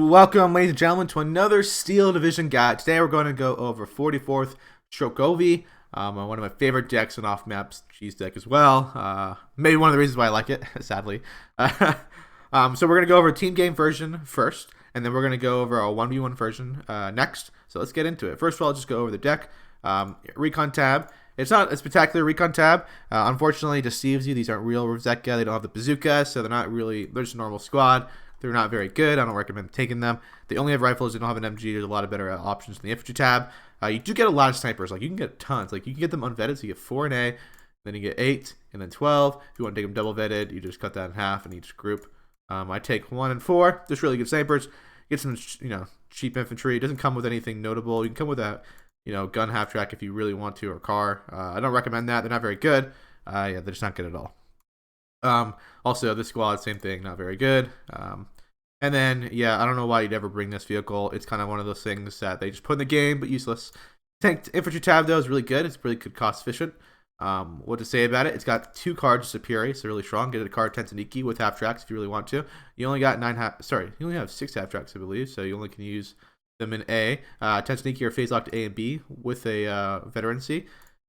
Welcome, ladies and gentlemen, to another Steel Division guide. Today we're going to go over 44th Strelkovy, one of my favorite decks and off maps, cheese deck as well. Maybe one of the reasons why I like it, sadly. So we're going to go over a team game version first, and then we're going to go over a 1v1 version next. So let's get into it. First of all, I'll just go over the deck. Recon tab. It's not a spectacular Recon tab. Unfortunately, it deceives you. These aren't real Roseka. They don't have the bazooka, so they're not really, they're just a normal squad. They're not very good. I don't recommend taking them. They only have rifles. They don't have an MG. There's a lot of better options in the infantry tab. You do get a lot of snipers. Like, you can get tons. Like, you can get them unvetted, so you get 4 in A, then you get 8, and then 12. If you want to take them double vetted, you just cut that in half in each group. I take 1 and 4. Just really good snipers. Get some, cheap infantry. It doesn't come with anything notable. You can come with a, gun half track if you really want to, or car. I don't recommend that. They're not very good. Yeah, they're just not good at all. Also, this squad, same thing, not very good. And then, yeah, I don't know why you'd ever bring this vehicle. It's kind of one of those things that they just put in the game, but useless. Tank infantry tab, though, is really good. It's really good, cost efficient. What to say about it? It's got 2 cards superior, so really strong. Get a card Tentaniki with half tracks if you really want to. You only got you only have 6 half tracks, I believe, so you only can use them in A. Tentaniki are phase locked A and B with a veterancy.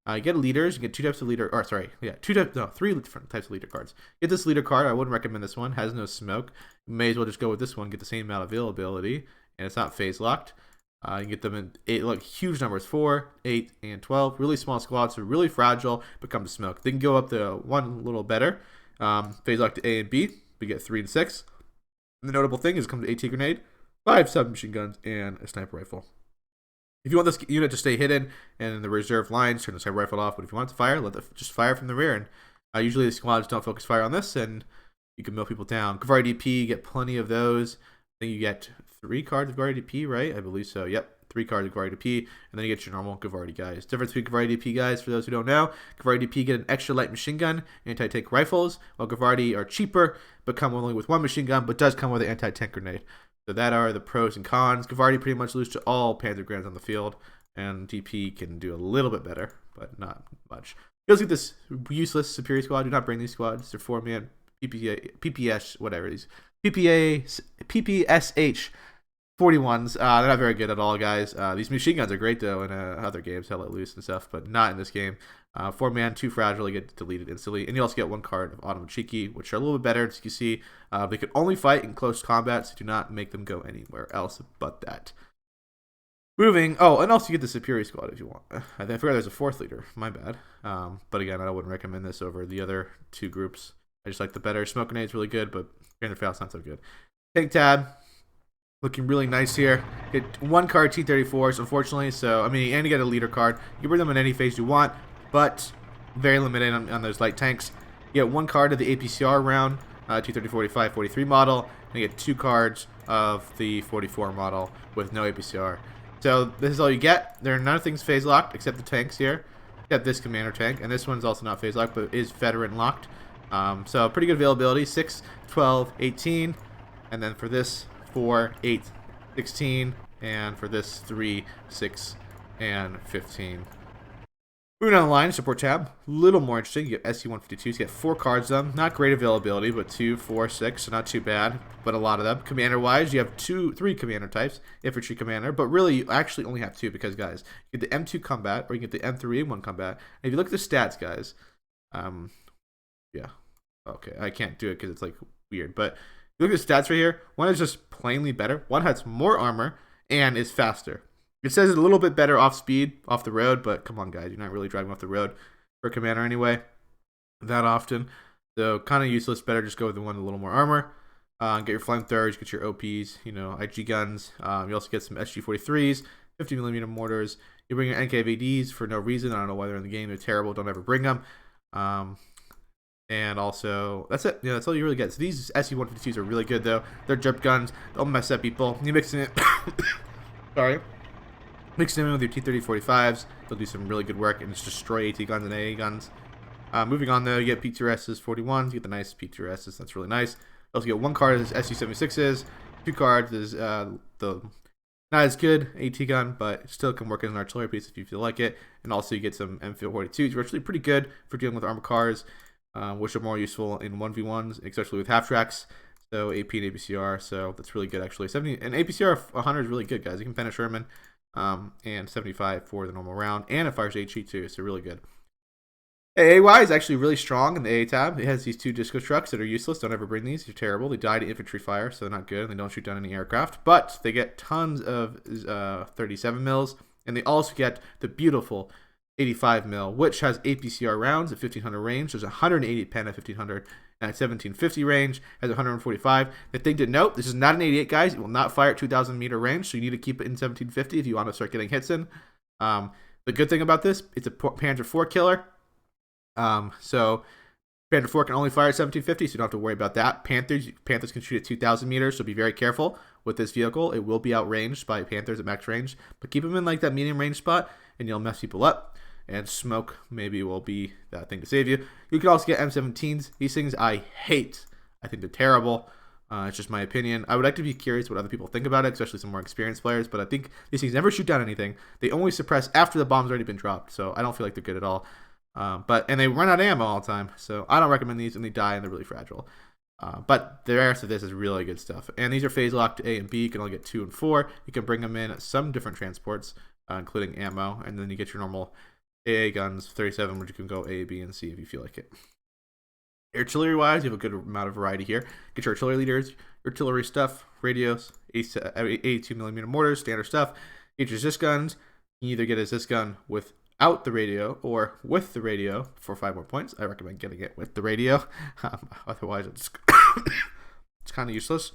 You get leaders. You get 2 types of leader. Or sorry, yeah, 3 different types of leader cards. Get this leader card. I wouldn't recommend this one. Has no smoke. You may as well just go with this one. Get the same amount of availability, and it's not phase locked. You get them in 8. Look, huge numbers: 4, 8, and 12. Really small squads, so really fragile. But come to smoke, they can go up to 1 little better. Phase locked to A and B. We get 3 and 6. And the notable thing is, come to AT grenade, 5 submachine guns, and a sniper rifle. If you want this unit to stay hidden and in the reserve lines, turn the sniper rifle off. But if you want it to fire, just fire from the rear. And usually the squads don't focus fire on this, and you can mill people down. Gvard DP, you get plenty of those. I think you get 3 cards of Gvard DP, right? I believe so. Yep, 3 cards of Gvard DP, and then you get your normal Gvardi guys. Difference between Gvard DP guys, for those who don't know, Gvard DP get an extra light machine gun, anti-tank rifles, while Gvardi are cheaper, but come only with 1 machine gun, but does come with an anti-tank grenade. So that are the pros and cons. Gvardi pretty much lose to all Panzer Grands on the field, and DP can do a little bit better, but not much. You also get this useless superior squad. Do not bring these squads. They're 4-man PPS, whatever these PPSH 41s. They're not very good at all, guys. These machine guns are great though in other games, Hell Let Loose and stuff, but not in this game. 4-man, too fragile, you get deleted instantly. And you also get 1 card of Autumn Cheeky, which are a little bit better. As you can see, they can only fight in close combat, so do not make them go anywhere else but that. Moving, and also you get the superior squad if you want. I forgot there's a 4th leader, my bad. But again, I wouldn't recommend this over the other 2 groups. I just like the better. Smoke Grenade's really good, but Grand Fail's not so good. Tank tab, looking really nice here. Get 1 card T-34s, unfortunately. And you get a leader card. You can bring them in any phase you want, but very limited on those light tanks. You get 1 card of the APCR round, T-30, 45, 43 model, and you get 2 cards of the 44 model with no APCR. So this is all you get. There are none of things phase locked except the tanks here. You have this commander tank, and this one's also not phase locked, but is veteran locked. So pretty good availability, 6, 12, 18, and then for this 4, 8, 16, and for this 3, 6, and 15. Moving on the line, support tab, a little more interesting. You get SC-152s, you get 4 cards of them. Not great availability, but 2, 4, 6, so not too bad, but a lot of them. Commander-wise, you have 3 commander types, infantry commander, but really you actually only have 2 because, guys, you get the M2 combat, or you get the M3A1 combat. And if you look at the stats, guys, yeah, okay, I can't do it because it's, like, weird, but you look at the stats right here, one is just plainly better, one has more armor, and is faster. It says it's a little bit better off speed, off the road, but come on, guys, you're not really driving off the road for a commander anyway, that often. So kind of useless. Better just go with the one with a little more armor. Get your flamethrowers, get your OPs, IG guns. You also get some SG-43s, 50mm mortars. You bring your NKVDs for no reason. I don't know why they're in the game. They're terrible. Don't ever bring them. And also, that's it. Yeah, that's all you really get. So these SC-152s are really good, though. They're drip guns. They'll mess up people. You mix in it. Sorry. Mix them in with your T-30-45s. They'll do some really good work and just destroy AT guns and AA guns. Moving on, though, you get P2Ss 41s. You get the nice P2Ss. That's really nice. You also get 1 card as SC-76s. 2 cards is the not as good AT gun, but still can work as an artillery piece if you feel like it. And also you get some M42s, which are actually pretty good for dealing with armored cars, which are more useful in 1v1s, especially with half tracks. So AP and APCR, so that's really good actually. 70 and APCR 100 is really good, guys. You can finish Sherman, and 75 for the normal round, and it fires HE too, so really good. AAY is actually really strong in the A tab. It has these 2 disco trucks that are useless. Don't ever bring these. They're terrible. They die to infantry fire, so they're not good. They don't shoot down any aircraft. But they get tons of 37 mils, and they also get the beautiful 85 mil, which has APCR rounds at 1500 range. There's 180 pen at 1500, and at 1750 range has 145. The thing to note, this is not an 88, guys. It will not fire at 2000 meter range, so you need to keep it in 1750 if you want to start getting hits in. The good thing about this, it's a Panzer IV killer. So Panzer IV can only fire at 1750, so you don't have to worry about that. Panthers can shoot at 2000 meters, so be very careful with this vehicle. It will be outranged by Panthers at max range, but keep them in like that medium range spot, and you'll mess people up. And smoke maybe will be that thing to save you. You can also get M17s. These things I hate. I think they're terrible. It's just my opinion. I would like to be curious what other people think about it, especially some more experienced players, but I think these things never shoot down anything. They only suppress after the bomb's already been dropped, so I don't feel like they're good at all. And they run out of ammo all the time, so I don't recommend these, and they die, and they're really fragile. But the rest of this is really good stuff. And these are phase locked to A and B. You can only get 2 and 4. You can bring them in some different transports, including ammo, and then you get your normal AA guns, 37, which you can go A, B, and C if you feel like it. Artillery wise, you have a good amount of variety here. Get your artillery leaders, your artillery stuff, radios, 82mm mortars, standard stuff. Get your Zis guns. You either get a Zis gun without the radio or with the radio for 5 more points. I recommend getting it with the radio. Otherwise, it's kind of useless.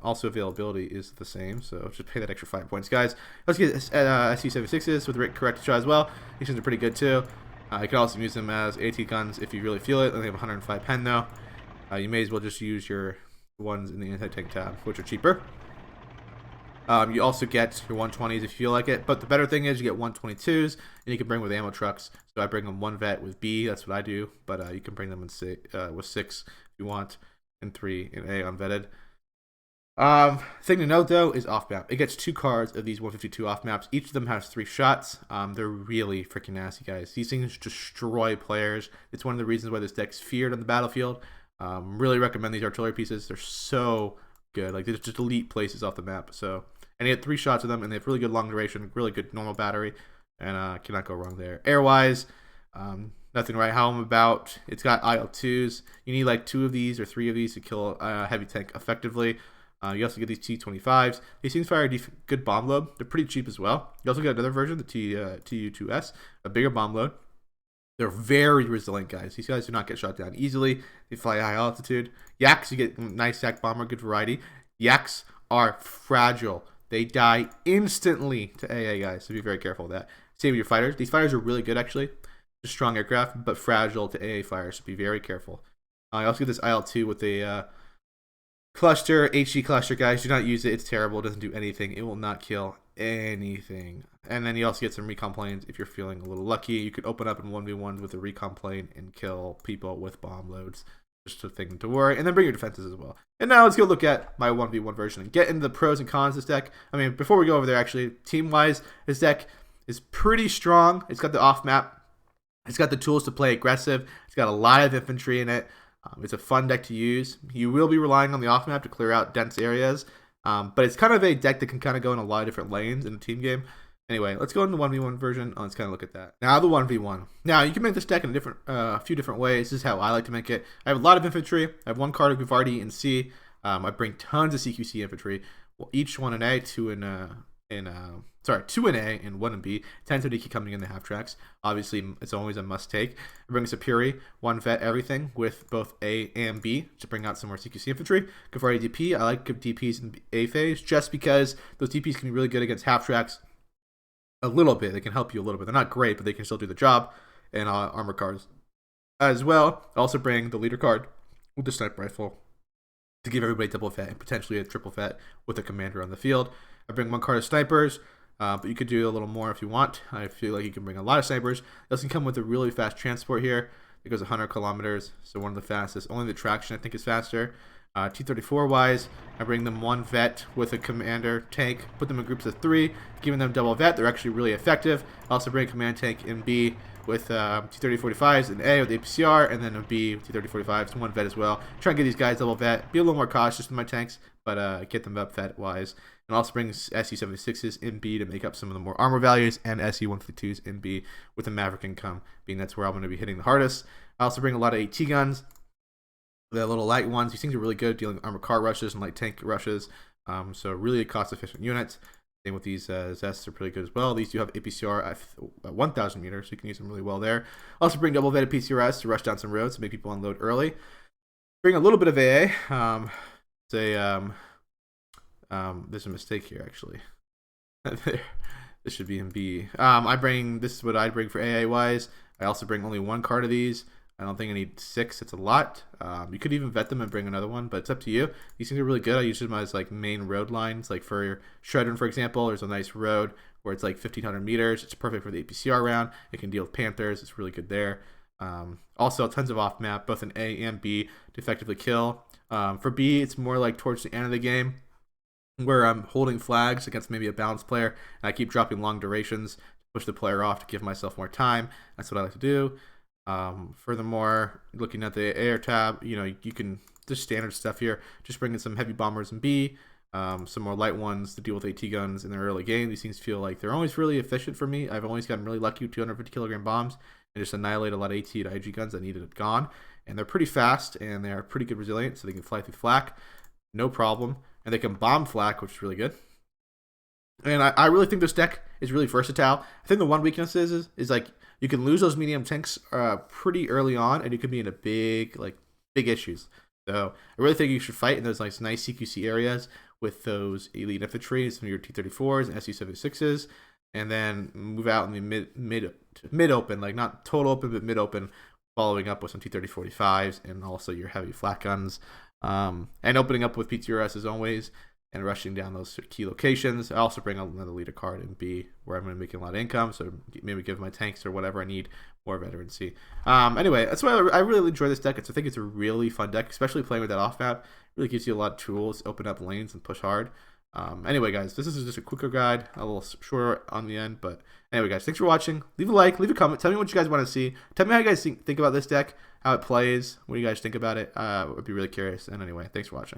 Also, availability is the same, so just pay that extra 5 points, guys. Let's get SC-76s with the correct shot as well. These things are pretty good too. You can also use them as AT guns if you really feel it. They have 105 pen though. You may as well just use your ones in the anti-tank tab, which are cheaper. You also get your 120s if you feel like it, but the better thing is you get 122s, and you can bring with ammo trucks. So I bring them 1 vet with B, that's what I do, but you can bring them with 6 if you want, and 3 in A unvetted. Thing to note though is off map. It gets 2 cards of these 152 off maps. Each of them has 3 shots. They're really freaking nasty, guys. These things destroy players. It's one of the reasons why this deck's feared on the battlefield. Really recommend these artillery pieces. They're so good. Like, they're just elite places off the map. So, and you get 3 shots of them, and they have really good long duration, really good normal battery, and cannot go wrong there. Air-wise, nothing to write home about. It's got IL-2s. You need like 2 of these or 3 of these to kill a heavy tank effectively. You also get these T-25s. These things fire a good bomb load. They're pretty cheap as well. You also get another version, the TU-2S, a bigger bomb load. They're very resilient, guys. These guys do not get shot down easily. They fly high altitude. Yaks, you get nice yak bomber, good variety. Yaks are fragile. They die instantly to AA, guys, so be very careful of that. Same with your fighters. These fighters are really good, actually. They're strong aircraft, but fragile to AA fire, so be very careful. I also get this IL-2 with a cluster, HG cluster, guys. Do not use it. It's terrible. It doesn't do anything. It will not kill anything. And then you also get some recon planes if you're feeling a little lucky. You could open up in 1v1 with a recon plane and kill people with bomb loads. Just a thing to worry. And then bring your defenses as well. And now let's go look at my 1v1 version and get into the pros and cons of this deck. I mean, before we go over there, actually, team-wise, this deck is pretty strong. It's got the off-map. It's got the tools to play aggressive. It's got a lot of infantry in it. It's a fun deck to use. You will be relying on the off-map to clear out dense areas, but it's kind of a deck that can kind of go in a lot of different lanes in a team game. Anyway, let's go into the 1v1 version. Let's kind of look at that. Now, the 1v1. Now, you can make this deck in a few different ways. This is how I like to make it. I have a lot of infantry. I have 1 card of Gvard in C. I bring tons of CQC infantry. Well, each 1 in A, 2 in A and 1 in B. 10 to keep coming in the half tracks. Obviously, it's always a must take. I bring Superi, 1 vet everything with both A and B to bring out some more CQC infantry. Gvard DP, I like DPs in A phase just because those DPs can be really good against half tracks a little bit. They can help you a little bit. They're not great, but they can still do the job. And armor cards as well. I also bring the leader card with the sniper rifle to give everybody double vet and potentially a triple vet with a commander on the field. I bring 1 card of snipers. But you could do a little more if you want. I feel like you can bring a lot of snipers. This can come with a really fast transport here. It goes 100 kilometers, so one of the fastest. Only the traction, I think, is faster. T-34 wise, I bring them 1 vet with a commander tank, put them in groups of 3, giving them double vet. They're actually really effective. I also bring a command tank in B with T-3045s, and A with APCR, and then a B with T-3045s, 1 vet as well. Try and get these guys double vet. Be a little more cautious with my tanks, but get them up vet wise. And also bring SU-76s in B to make up some of the more armor values, and SU-152s in B with the Maverick income, being that's where I'm going to be hitting the hardest. I also bring a lot of AT guns. The little light ones, these things are really good at dealing with armored car rushes and light tank rushes. So really cost-efficient units. Same with these Zests are pretty good as well. These do have APCR at 1,000 meters, so you can use them really well there. Also bring double vetted PCRS to rush down some roads to make people unload early. Bring a little bit of AA. There's a mistake here actually. This should be in B. This is what I'd bring for AA wise. I also bring only 1 card of these. I don't think I need 6. It's a lot. You could even vet them and bring another one, but it's up to you. These things are really good. I use them as like main road lines. Like for Shredder, for example, there's a nice road where it's like 1,500 meters. It's perfect for the APCR round. It can deal with Panthers. It's really good there. Also, tons of off map, both in A and B, to effectively kill. For B, it's more like towards the end of the game, where I'm holding flags against maybe a balanced player, and I keep dropping long durations to push the player off to give myself more time. That's what I like to do. Furthermore, looking at the air tab, you can just standard stuff here. Just bring in some heavy bombers in B, some more light ones to deal with AT guns in the early game. These things feel like they're always really efficient for me. I've always gotten really lucky with 250 kilogram bombs and just annihilate a lot of AT to IG guns that needed it gone. And they're pretty fast and they're pretty good resilient, so they can fly through flak, no problem. And they can bomb flak, which is really good. And I really think this deck is really versatile. I think the one weakness is like you can lose those medium tanks pretty early on, and you could be in a big issues. So I really think you should fight in those nice CQC areas with those elite infantry, some of your T-34s and SU-76s, and then move out in the mid open, like not total open, but mid open, following up with some T-3045s and also your heavy flak guns, and opening up with PTRS as always, and rushing down those key locations. I also bring another leader card in B, where I'm going to be making a lot of income, so maybe give my tanks or whatever I need more veterancy. Anyway, that's why I really enjoy this deck. I think it's a really fun deck, especially playing with that off map. It really gives you a lot of tools, open up lanes, and push hard. Anyway, guys, this is just a quicker guide, a little shorter on the end, but anyway, guys, thanks for watching. Leave a like, leave a comment, tell me what you guys want to see. Tell me how you guys think about this deck, how it plays, what do you guys think about it. I'd be really curious. And anyway, thanks for watching.